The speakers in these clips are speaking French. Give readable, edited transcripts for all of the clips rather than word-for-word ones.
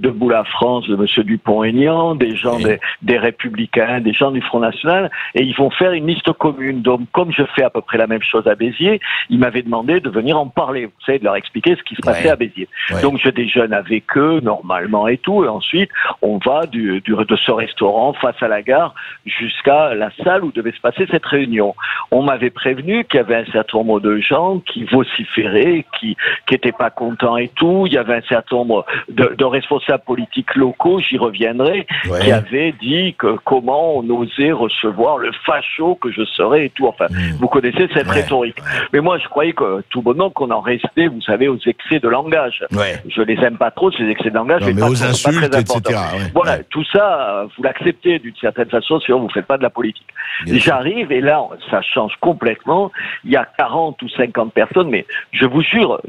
Debout la France, de M. Dupont-Aignan, des gens des Républicains, des gens du Front National, et ils vont faire une liste commune. Donc, comme je fais à peu près la même chose à Béziers, ils m'avaient demandé de venir en parler, vous savez, de leur expliquer ce qui se passait à Béziers. Donc, je déjeune avec eux, normalement et tout, et ensuite, on va de ce restaurant face à la gare jusqu'à la salle où devait se passer cette réunion. On m'avait prévenu qu'il y avait un certain nombre de gens qui vociféraient, qui étaient pas contents et tout. Il y avait un certain nombre de responsables politiques locaux, j'y reviendrai, qui avaient dit que comment on osait recevoir le facho que je serais et tout. Enfin, vous connaissez cette rhétorique. Mais moi, je croyais que tout bonnement qu'on en restait, vous savez, aux excès de langage. Je les aime pas trop, ces excès de langage, mais aux insultes, etc. Voilà, tout ça, vous l'acceptez d'une certaine façon, sinon vous faites pas de la politique. J'arrive et là, ça change complètement. Il y a 40 ou 50 personnes, mais je vous jure,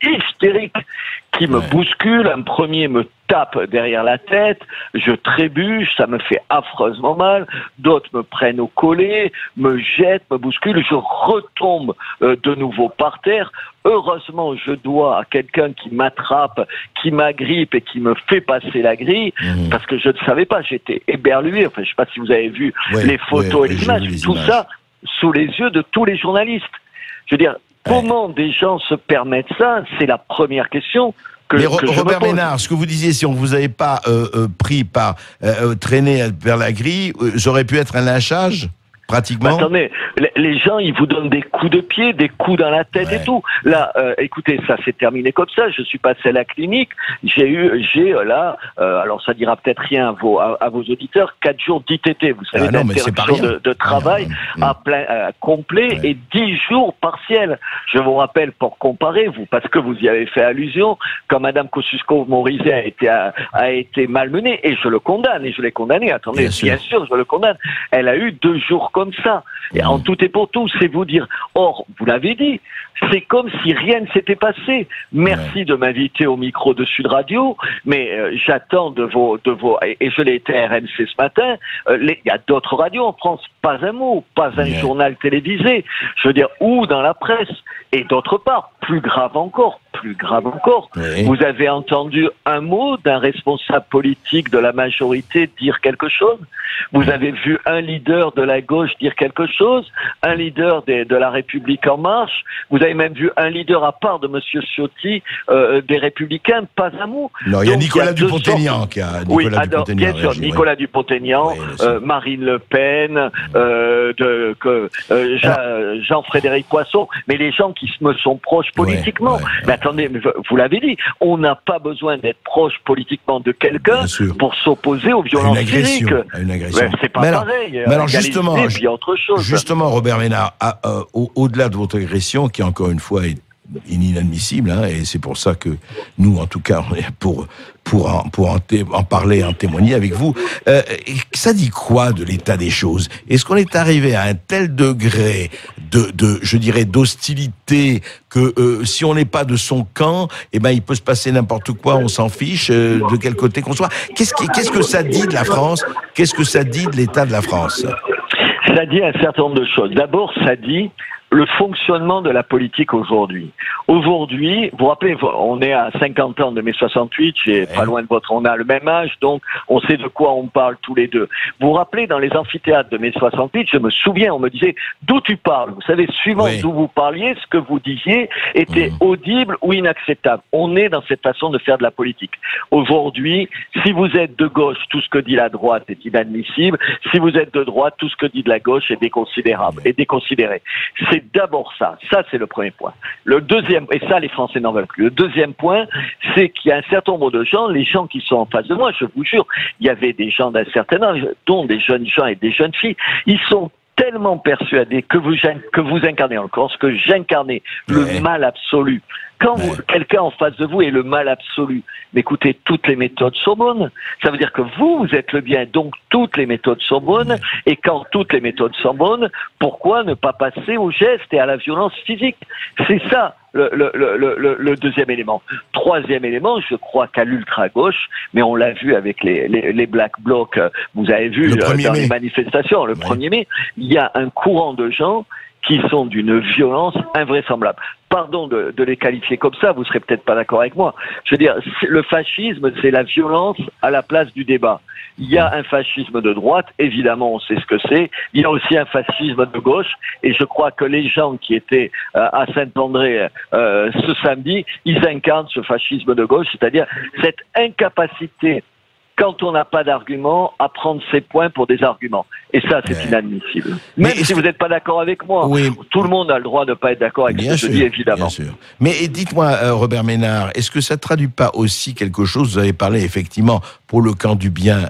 hystériques, qui me bousculent. Un premier me tape derrière la tête, je trébuche, ça me fait affreusement mal. D'autres me prennent au collet, me jettent, me bousculent, je retombe de nouveau par terre. Heureusement, je dois à quelqu'un qui m'attrape, qui m'agrippe et qui me fait passer la grille, parce que je ne savais pas, j'étais éberlué. Enfin, je ne sais pas si vous avez vu les photos et les images, tout ça sous les yeux de tous les journalistes. Je veux dire, comment des gens se permettent ça? C'est la première question que je me pose. Robert Ménard, ce que vous disiez, si on ne vous avait pas pris par traîné vers la grille, ça aurait pu être un lynchage pratiquement. Attendez, les gens, ils vous donnent des coups de pied, des coups dans la tête et tout. Là, écoutez, ça s'est terminé comme ça. Je suis passé à la clinique. J'ai là, alors ça dira peut-être rien à vos auditeurs, 4 jours d'ITT. Vous savez, d'interruption de travail à plein complet et 10 jours partiels. Je vous rappelle, pour comparer, parce que vous y avez fait allusion, quand Madame Kosciusko-Morizet a été malmenée, et je le condamne, et je l'ai condamné. Attendez, bien sûr, je le condamne. Elle a eu 2 jours comme ça. Et en tout et pour tout, c'est vous dire. Or, vous l'avez dit, c'est comme si rien ne s'était passé. Merci de m'inviter au micro de Sud Radio, mais j'attends de vos et je l'ai été à RMC ce matin. Il y a d'autres radios en France, pas un mot, pas un journal télévisé. Je veux dire, ou dans la presse. Et d'autre part, plus grave encore, vous avez entendu un mot d'un responsable politique de la majorité dire quelque chose? Vous avez vu un leader de la gauche dire quelque chose? Un leader de la République En Marche? Vous avez même vu un leader à part de Monsieur Ciotti des Républicains? Pas un mot. Non, il y a Nicolas Dupont-Aignan qui a. Bien sûr, Nicolas Dupont-Aignan, Marine Le Pen, Jean-Frédéric Poisson, mais les gens qui me sont proches politiquement. Mais attendez, vous l'avez dit, on n'a pas besoin d'être proche politiquement de quelqu'un pour s'opposer aux violences physiques. C'est pas pareil. Mais alors justement, il y a autre chose. Justement, Robert Ménard, au-delà de votre agression, qui encore une fois est inadmissible, et c'est pour ça que nous, en tout cas, on est pour en parler, en témoigner avec vous. Ça dit quoi de l'état des choses? Est-ce qu'on est arrivé à un tel degré je dirais, d'hostilité que si on n'est pas de son camp, il peut se passer n'importe quoi, on s'en fiche, de quel côté qu'on soit? Qu'est-ce que ça dit de la France? Qu'est-ce que ça dit de l'état de la France? Ça dit un certain nombre de choses. D'abord, ça dit le fonctionnement de la politique aujourd'hui. Aujourd'hui, vous vous rappelez, on est à 50 ans de mai 68, j'ai pas loin de on a le même âge, donc on sait de quoi on parle tous les deux. Vous vous rappelez, dans les amphithéâtres de mai 68, je me souviens, on me disait, d'où tu parles? Vous savez, suivant d'où vous parliez, ce que vous disiez était audible ou inacceptable. On est dans cette façon de faire de la politique. Aujourd'hui, si vous êtes de gauche, tout ce que dit la droite est inadmissible. Si vous êtes de droite, tout ce que dit de la gauche est déconsidérable, est déconsidéré. C'est d'abord ça. Ça, c'est le premier point. Le deuxième, et ça, les Français n'en veulent plus. Le deuxième point, c'est qu'il y a un certain nombre de gens, les gens qui sont en face de moi, je vous jure, il y avait des gens d'un certain âge, dont des jeunes gens et des jeunes filles, ils sont tellement persuadés que vous incarnez encore ce que j'incarnais, le mal absolu. Quand quelqu'un en face de vous est le mal absolu, mais écoutez, toutes les méthodes sont bonnes. Ça veut dire que vous êtes le bien, donc toutes les méthodes sont bonnes. Et quand toutes les méthodes sont bonnes, pourquoi ne pas passer au geste et à la violence physique? C'est ça le deuxième élément. Troisième élément, je crois qu'à l'ultra-gauche, mais on l'a vu avec les Black Blocs, vous avez vu dans les manifestations, le 1er mai, il y a un courant de gens qui sont d'une violence invraisemblable. Pardon de les qualifier comme ça, vous serez peut-être pas d'accord avec moi. Je veux dire, le fascisme, c'est la violence à la place du débat. Il y a un fascisme de droite, évidemment, on sait ce que c'est. Il y a aussi un fascisme de gauche, et je crois que les gens qui étaient à Saint-André ce samedi, ils incarnent ce fascisme de gauche, c'est-à-dire cette incapacité, quand on n'a pas d'argument, à prendre ses points pour des arguments. Et ça, c'est inadmissible. Même si vous n'êtes pas d'accord avec moi, tout le monde a le droit de ne pas être d'accord avec ce que je dis, évidemment. Bien sûr. Mais dites-moi, Robert Ménard, est-ce que ça ne traduit pas aussi quelque chose? Vous avez parlé effectivement pour le camp du bien,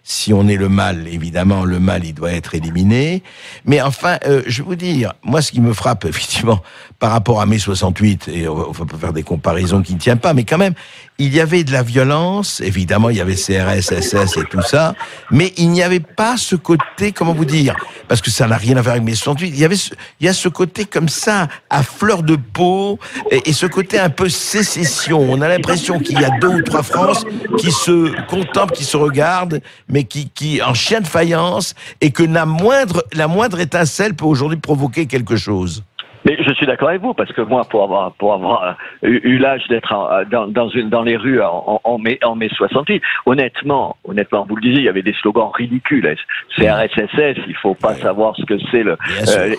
si on est le mal, évidemment, le mal, il doit être éliminé. Mais enfin, je vais vous dire, moi, ce qui me frappe, effectivement, par rapport à mai 68, et on va pas faire des comparaisons qui ne tiennent pas, mais quand même, il y avait de la violence, évidemment, il y avait CRS, SS et tout ça, mais il n'y avait pas ce côté, comment vous dire, parce que ça n'a rien à voir avec mai 68, il y a ce côté comme ça, à fleur de peau, et ce côté un peu sécession. On a l'impression qu'il y a 2 ou 3 France qui se contemplent, qui se regardent, mais qui en chien de faïence, et que la moindre étincelle peut aujourd'hui provoquer quelque chose. Mais je suis d'accord avec vous, parce que moi, pour avoir eu l'âge d'être dans les rues en mai 68, honnêtement, vous le disiez, il y avait des slogans ridicules. CRSSS, il faut pas savoir ce que c'est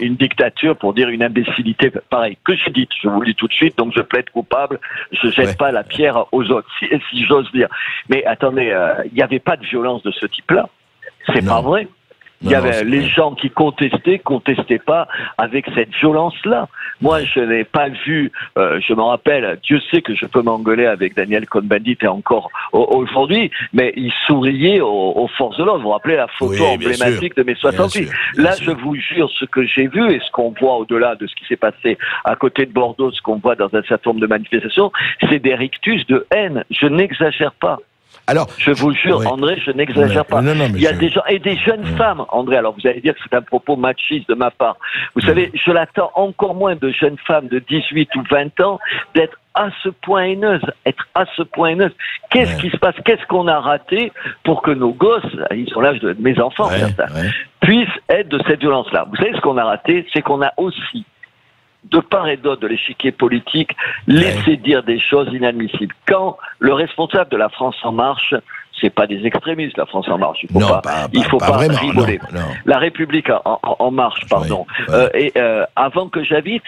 une dictature pour dire une imbécilité pareille. Que j'ai dit, je vous le dis tout de suite, donc je plaide coupable, je jette pas la pierre aux autres, si j'ose dire. Mais attendez, il n'y avait pas de violence de ce type-là. C'est pas vrai. Il y avait les gens qui contestaient pas avec cette violence-là. Moi, je n'ai pas vu, je me rappelle, Dieu sait que je peux m'engueuler avec Daniel Cohn-Bendit et encore aujourd'hui, mais il souriait aux forces de l'ordre. Vous vous rappelez la photo emblématique de mai 68. Là, je vous jure, ce que j'ai vu et ce qu'on voit au-delà de ce qui s'est passé à côté de Bordeaux, ce qu'on voit dans un certain nombre de manifestations, c'est des rictus de haine. Je n'exagère pas. Alors, je vous jure, André, je n'exagère pas. Il y a des gens et des jeunes femmes, André. Alors, vous allez dire que c'est un propos machiste de ma part. Vous savez, je l'attends encore moins de jeunes femmes de 18 ou 20 ans d'être à ce point haineuses, Qu'est-ce qui se passe? Qu'est-ce qu'on a raté pour que nos gosses, ils sont l'âge de mes enfants, puissent être de cette violence-là? Vous savez ce qu'on a raté? C'est qu'on a aussi, de part et d'autre de l'échiquier politique, laisser dire des choses inadmissibles. Quand le responsable de la France En Marche, c'est pas des extrémistes, la France En Marche, il faut pas rigoler. Non. La République en Marche, pardon. Avant que j'arrive,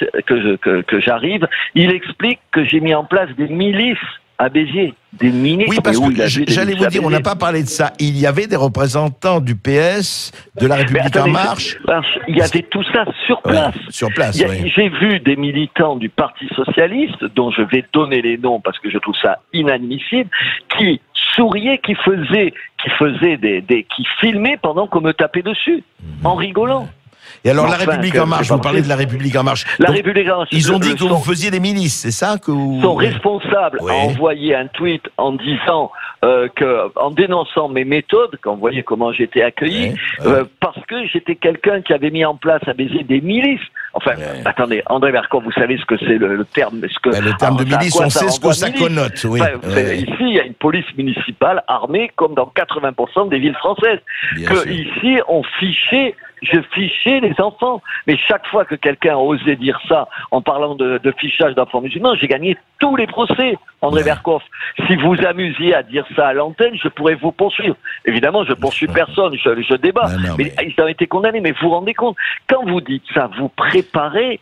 il explique que j'ai mis en place des milices à Béziers, des ministres. Oui, parce que j'allais vous dire, on n'a pas parlé de ça. Il y avait des représentants du PS, de la République En Marche. Il y avait tout ça sur place. Sur place, J'ai vu des militants du Parti Socialiste, dont je vais donner les noms parce que je trouve ça inadmissible, qui souriaient, qui filmaient pendant qu'on me tapait dessus, en rigolant. Et alors, la République En Marche, vous parlez de la République En Marche. République En Marche. Ils ont dit que vous faisiez des milices, c'est ça que vous... Son responsable a envoyé un tweet en disant en dénonçant mes méthodes, quand vous voyez comment j'étais accueilli, parce que j'étais quelqu'un qui avait mis en place à Béziers des milices. Enfin, attendez, André Vercors, vous savez ce que c'est le terme. Le terme de milice, on sait ce que ça connote. Ici, il y a une police municipale armée comme dans 80% des villes françaises. Ici, je fichais les enfants. Mais chaque fois que quelqu'un a osé dire ça en parlant de fichage d'enfants musulmans, j'ai gagné tous les procès, André Vercoff. Si vous amusiez à dire ça à l'antenne, je pourrais vous poursuivre. Évidemment, je poursuis personne, je débat. Mais ils ont été condamnés. Mais vous vous rendez compte, quand vous dites ça, vous préparez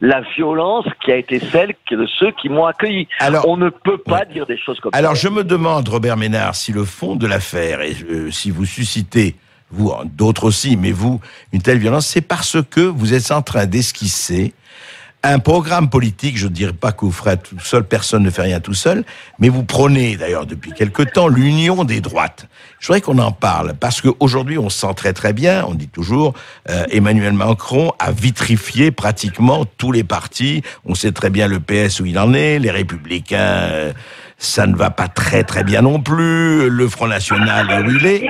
la violence qui a été celle de ceux qui m'ont accueilli. Alors, on ne peut pas dire des choses comme ça. Alors, je me demande, Robert Ménard, si le fond de l'affaire, et si vous suscitez, vous, d'autres aussi, mais vous, une telle violence, c'est parce que vous êtes en train d'esquisser un programme politique. Je ne dirais pas que vous ferez tout seul, personne ne fait rien tout seul, mais vous prônez d'ailleurs depuis quelque temps l'union des droites. Je voudrais qu'on en parle, parce qu'aujourd'hui on se sent très très bien, on dit toujours, Emmanuel Macron a vitrifié pratiquement tous les partis, on sait très bien le PS où il en est, les Républicains... ça ne va pas très très bien non plus, le Front National est où il est,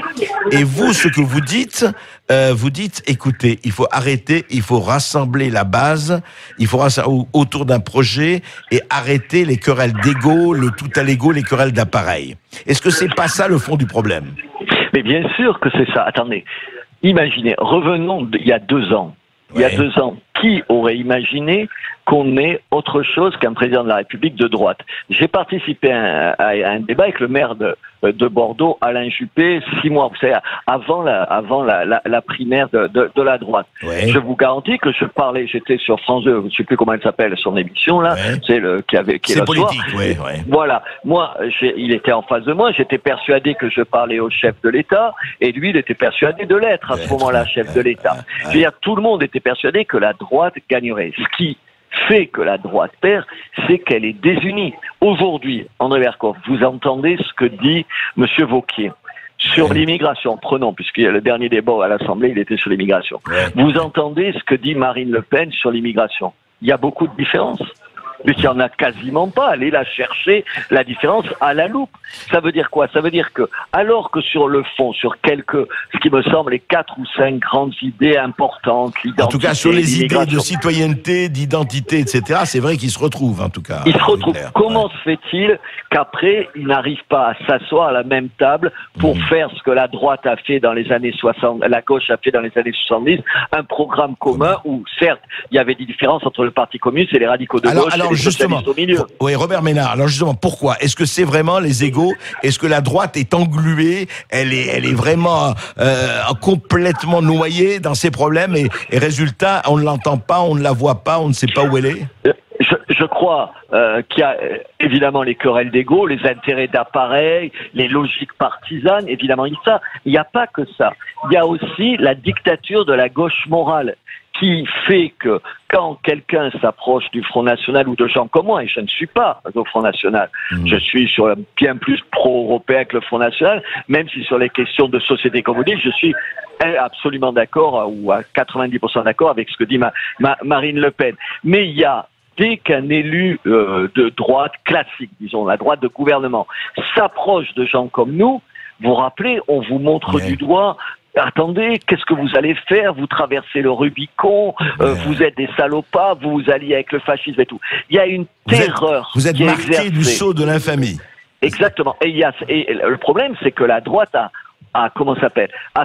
et vous, ce que vous dites, écoutez, il faut arrêter, il faut rassembler la base, il faut rassembler autour d'un projet et arrêter les querelles d'ego, le tout à l'ego, les querelles d'appareil. Est-ce que c'est pas ça le fond du problème? Mais bien sûr que c'est ça. Attendez, imaginez, revenons il y a 2 ans. il y a 2 ans, qui aurait imaginé qu'on ait autre chose qu'un président de la République de droite? J'ai participé à un débat avec le maire de Bordeaux, Alain Juppé, 6 mois, vous savez, avant la primaire de la droite. Ouais. Je vous garantis que je parlais, j'étais sur France 2, je ne sais plus comment elle s'appelle, son émission là, c'est c'est politique, ouais. Voilà, moi, il était en face de moi, j'étais persuadé que je parlais au chef de l'État, et lui, il était persuadé de l'être à ce moment-là, chef de l'État. Je veux dire, tout le monde était persuadé que la droite gagnerait. Ce qui fait que la droite perd, c'est qu'elle est désunie. Aujourd'hui, André Berkoff, vous entendez ce que dit M. Wauquiez sur l'immigration. Prenons, puisque le dernier débat à l'Assemblée, il était sur l'immigration. Vous entendez ce que dit Marine Le Pen sur l'immigration. Il y a beaucoup de différences. Mais il n'y en a quasiment pas. Allez la chercher, la différence à la loupe. Ça veut dire quoi? Ça veut dire que, alors que sur le fond, sur ce qui me semble, les 4 ou 5 grandes idées importantes, l'identité, en tout cas, sur les idées de citoyenneté, d'identité, etc., c'est vrai qu'ils se retrouvent, en tout cas. Ils se retrouvent. Comment se fait-il qu'après, ils n'arrivent pas à s'asseoir à la même table pour faire ce que la droite a fait dans les années 60, la gauche a fait dans les années 70, un programme commun où, certes, il y avait des différences entre le Parti communiste et les radicaux de gauche. Alors justement, oui, Robert Ménard, alors justement, pourquoi? Est-ce que c'est vraiment les égaux? Est-ce que la droite est engluée? Elle est vraiment complètement noyée dans ses problèmes et résultat, on ne l'entend pas, on ne la voit pas, on ne sait pas où elle est? Je crois qu'il y a évidemment les querelles d'ego, les intérêts d'appareil, les logiques partisanes, évidemment ça. Il n'y a pas que ça. Il y a aussi la dictature de la gauche morale qui fait que quand quelqu'un s'approche du Front National ou de gens comme moi, et je ne suis pas au Front National, je suis sur bien plus pro-européen que le Front National, même si sur les questions de société, comme vous dites, je suis absolument d'accord ou à 90% d'accord avec ce que dit Marine Le Pen. Mais il y a dès qu'un élu de droite classique, disons, la droite de gouvernement, s'approche de gens comme nous, vous vous rappelez, on vous montre du doigt. Attendez, qu'est-ce que vous allez faire? Vous traversez le Rubicon, vous êtes des salopards, vous vous alliez avec le fascisme et tout. Il y a une terreur. Vous êtes marqué du sceau de l'infamie. Exactement. Et le problème, c'est que la droite a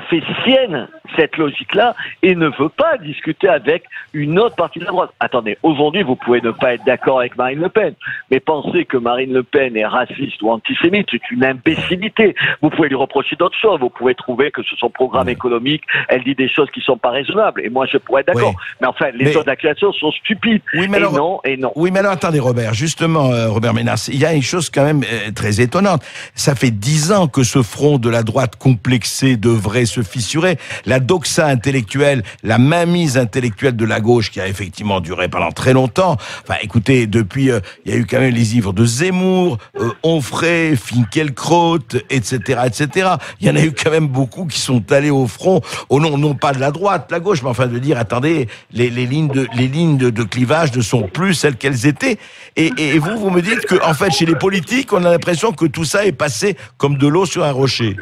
fait sienne cette logique-là et ne veut pas discuter avec une autre partie de la droite. Attendez, aujourd'hui, vous pouvez ne pas être d'accord avec Marine Le Pen, mais penser que Marine Le Pen est raciste ou antisémite, c'est une imbécilité. Vous pouvez lui reprocher d'autres choses. Vous pouvez trouver que sur son programme économique, elle dit des choses qui sont pas raisonnables. Et moi, je pourrais être d'accord. Mais enfin, les autres accusations sont stupides. Oui, mais alors, Oui, mais alors, attendez, Robert. Justement, Robert Ménard, il y a une chose quand même très étonnante. Ça fait 10 ans que ce front de la droite complexé devrait se fissurer. La doxa intellectuelle, la mainmise intellectuelle de la gauche qui a effectivement duré pendant très longtemps. Enfin, écoutez, depuis, il y a eu quand même les livres de Zemmour, Onfray, Finkielkraut, etc., etc. Il y en a eu quand même beaucoup qui sont allés au front, au nom, non pas de la droite, de la gauche, mais enfin de dire, attendez, les lignes de clivage ne sont plus celles qu'elles étaient. Et vous me dites que, en fait, chez les politiques, on a l'impression que tout ça est passé comme de l'eau sur un rocher.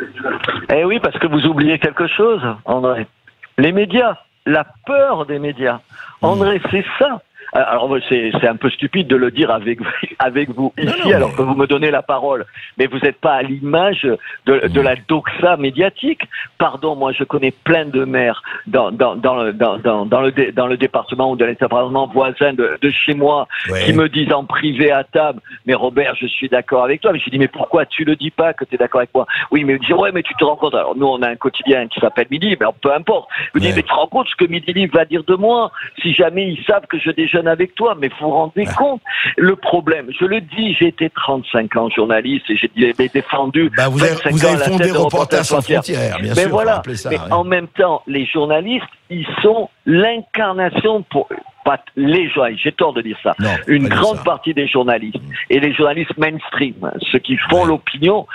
Eh oui, parce que vous oubliez quelque chose, André. Les médias, la peur des médias. André, c'est ça. Alors c'est un peu stupide de le dire avec vous ici, alors que vous me donnez la parole. Mais vous n'êtes pas à l'image de la doxa médiatique. Pardon, moi je connais plein de maires dans le département ou dans les départements voisins de chez moi qui me disent en privé à table, mais Robert, je suis d'accord avec toi. Mais je dis, mais pourquoi tu le dis pas que tu es d'accord avec moi? Oui, mais il me dit, ouais, mais tu te rends compte. Alors nous on a un quotidien qui s'appelle Midi, mais peu importe. Je me dis, mais tu te rends compte ce que Midi Libre va dire de moi si jamais ils savent que je déjeune avec toi, mais vous vous rendez compte le problème. Je le dis, j'ai été 35 ans journaliste et j'ai défendu. Vous avez fondé Reporters sans frontières, bien sûr. Mais voilà. Mais en même temps, les journalistes, ils sont l'incarnation pas les journalistes, j'ai tort de dire ça. Non, une grande partie des journalistes et les journalistes mainstream, ceux qui font l'opinion.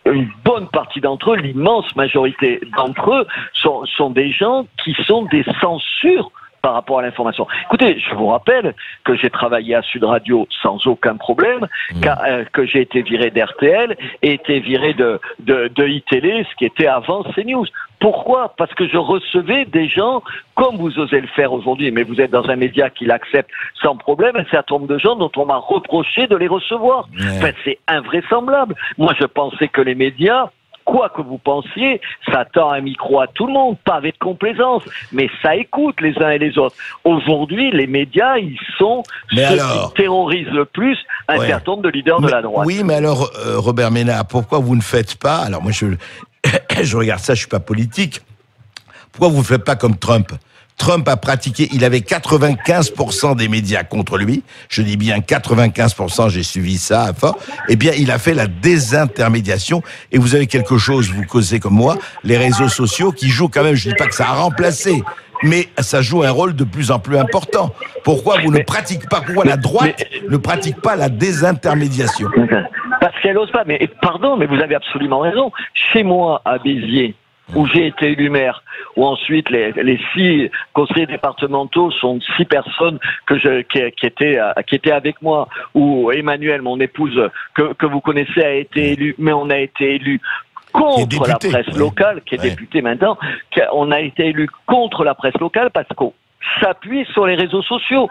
Une bonne partie d'entre eux, l'immense majorité d'entre eux, sont des gens qui sont des censures par rapport à l'information. Écoutez, je vous rappelle que j'ai travaillé à Sud Radio sans aucun problème, que j'ai été viré d'RTL et été viré de iTélé, ce qui était avant CNews. Pourquoi? Parce que je recevais des gens, comme vous osez le faire aujourd'hui, mais vous êtes dans un média qui l'accepte sans problème, un certain nombre de gens dont on m'a reproché de les recevoir. En fait, c'est invraisemblable. Moi, je pensais que les médias quoi que vous pensiez, ça tend un micro à tout le monde, pas avec complaisance, mais ça écoute les uns et les autres. Aujourd'hui, les médias, ils sont ceux qui terrorisent le plus un certain nombre de leaders de la droite. Oui, mais alors, Robert Ménard, pourquoi vous ne faites pas, alors moi je regarde ça, je suis pas politique, pourquoi vous ne faites pas comme Trump ? Trump a pratiqué, il avait 95% des médias contre lui, je dis bien 95%, j'ai suivi ça à fort, eh bien il a fait la désintermédiation, et vous avez quelque chose, vous causez comme moi, les réseaux sociaux qui jouent quand même, je dis pas que ça a remplacé, mais ça joue un rôle de plus en plus important. Pourquoi vous ne pratiquez pas, pourquoi la droite ne pratique pas la désintermédiation ? Parce qu'elle n'ose pas, mais pardon, mais vous avez absolument raison. Chez moi, à Béziers, où j'ai été élu maire, où ensuite les 6 conseillers départementaux sont 6 personnes qui étaient avec moi, où Emmanuel, mon épouse, que vous connaissez, a été élu, mais on a été élu contre la presse locale, qui est députée maintenant, on a été élu contre la presse locale parce qu'on s'appuie sur les réseaux sociaux.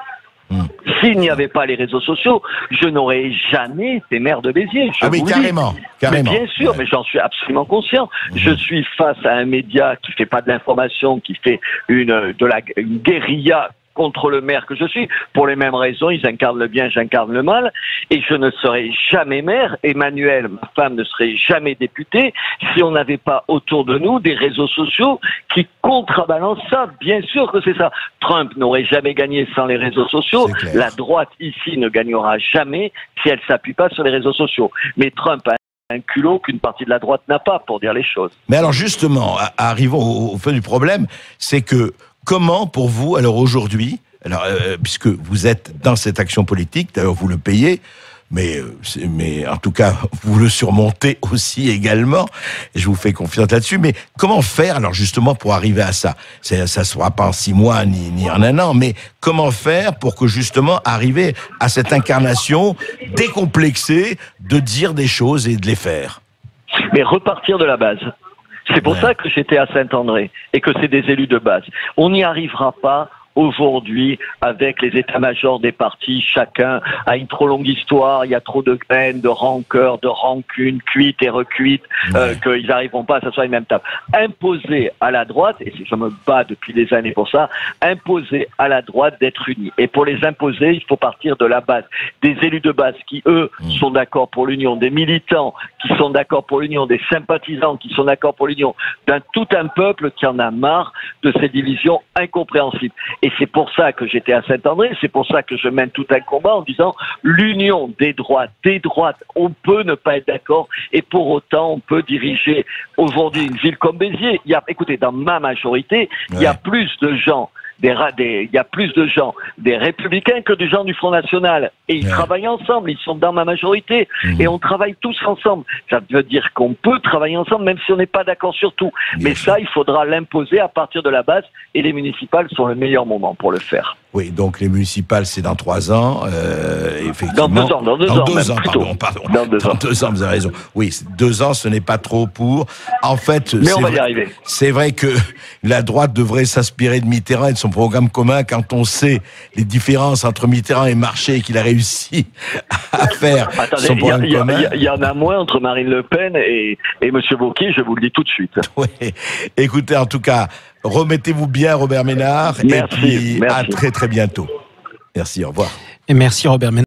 S'il n'y avait pas les réseaux sociaux, je n'aurais jamais été maire de Béziers. Carrément. Mais bien sûr, mais j'en suis absolument conscient. Je suis face à un média qui fait pas de l'information, qui fait une guérilla contre le maire que je suis. Pour les mêmes raisons, ils incarnent le bien, j'incarne le mal. Et je ne serai jamais maire. Emmanuel, ma femme, ne serait jamais députée si on n'avait pas autour de nous des réseaux sociaux qui contrebalancent ça. Bien sûr que c'est ça. Trump n'aurait jamais gagné sans les réseaux sociaux. La droite ici ne gagnera jamais si elle s'appuie pas sur les réseaux sociaux. Mais Trump a un culot qu'une partie de la droite n'a pas, pour dire les choses. Mais alors justement, arrivons au fond du problème, c'est que comment, pour vous, alors aujourd'hui, puisque vous êtes dans cette action politique, d'ailleurs vous le payez, mais en tout cas, vous le surmontez aussi également, et je vous fais confiance là-dessus, mais comment faire, alors justement, pour arriver à ça ? Ça ne sera pas en 6 mois, ni en 1 an, mais comment faire pour que justement, arriver à cette incarnation décomplexée de dire des choses et de les faire ? Mais repartir de la base. C'est pour ça que j'étais à Saint-André et que c'est des élus de base. On n'y arrivera pas aujourd'hui avec les états-majors des partis. Chacun a une trop longue histoire, il y a trop de haine, de rancœur, de rancune, cuite et recuite, qu'ils n'arriveront pas à s'asseoir à une même table. Imposer à la droite, et je me bats depuis des années pour ça, imposer à la droite d'être unie. Et pour les imposer, il faut partir de la base. Des élus de base qui, eux, sont d'accord pour l'union, des militants qui sont d'accord pour l'union, des sympathisants qui sont d'accord pour l'union, tout un peuple qui en a marre de ces divisions incompréhensibles. Et c'est pour ça que j'étais à Saint-André, c'est pour ça que je mène tout un combat en disant l'union des droites, on peut ne pas être d'accord et pour autant on peut diriger aujourd'hui une ville comme Béziers. Écoutez, dans ma majorité, il y a plus de gens il y a plus de gens des Républicains que de gens du Front National. Et ils travaillent ensemble, ils sont dans ma majorité. Et on travaille tous ensemble. Ça veut dire qu'on peut travailler ensemble, même si on n'est pas d'accord sur tout. Mais ça, il faudra l'imposer à partir de la base. Et les municipales sont le meilleur moment pour le faire. Oui, donc les municipales, c'est dans 3 ans, effectivement. Dans 2 ans, pardon. Dans 2 ans, vous avez raison. Oui, 2 ans, ce n'est pas trop pour. En fait, mais on va y arriver. C'est vrai que la droite devrait s'inspirer de Mitterrand et de son programme commun quand on sait les différences entre Mitterrand et Marchais qu'il a réussi à faire. Attendez, son programme commun. Il y en a moins entre Marine Le Pen et M. Wauquiez, je vous le dis tout de suite. Oui. Écoutez, en tout cas, remettez-vous bien, Robert Ménard. Merci. À très très bientôt. Merci, au revoir. Et merci, Robert Ménard.